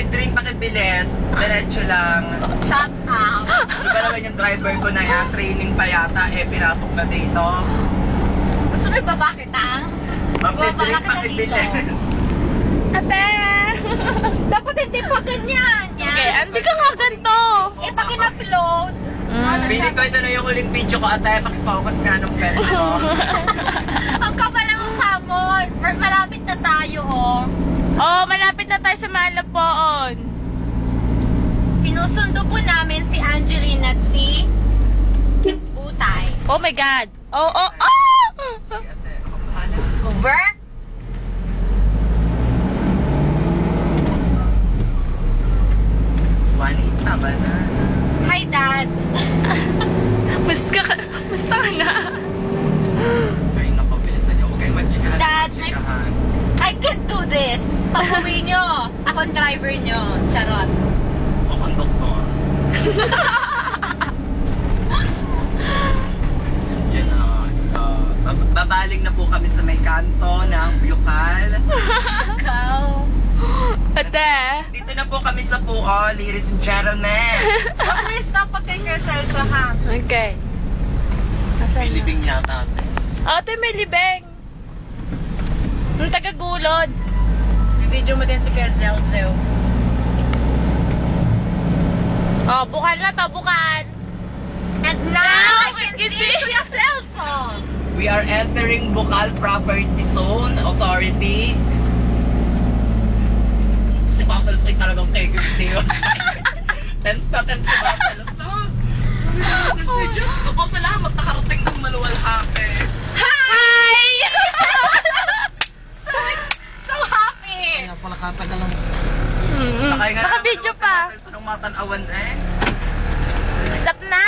Drink pakibilis. Diretso lang. Shut up. Diba naman yung driver ko na yan, training pa yata, pinasok na dito. Gusto mo ibaba kita? Mag-drink Ibaba kita pakibilis. Ate! Dapat hindi pa ganyan. Yan. Okay, hindi ka nga ganito. Eh, pag in-upload. Bili ko ito na yung huling video ko, ate, pakifocus nga nung friend mo. Ang kapal ang mukha mo. Malapit na tayo, oh. Oh, malapit na tayo sa Malapoon. Sinusundo po namin si Angelina at si Utay. Oh my God. Oh, oh, oh! Ate, ako bahala. Over? Juanita ba na? Hi, Dad. Basta ka na. Ay, naku, bilisan niyo. Huwag kayong mag-chikahan. Dad, Mag-chikahan. I can do this. Pag-uwi nyo, ako ang driver nyo. Charot. O, konduktor. Diyan na. Babaling na po kami sa may kanto ng Bucal. Ikaw. Ate. Dito na po kami sa Puo, ladies and gentlemen. Please, dapat kay Celso, ha? Okay. Asan May na? libing yata, ate. Ate, may libeng. Ang tagagulod. Video mo din si Kuya Celso. Oh, bukal na to, bukal. And now, I can see Kuya Celso. We are entering Bucal Property Zone Authority. Si Basel Say talagang take it niyo. Tense na tense si Basel. Sabi na Basel Say, Diyos ko po, salamat nakarating ng Maluwalhake. Hi! So happy. Kaya pala katagal lang. Naka-video pa. Nung matanawan eh. Stop na?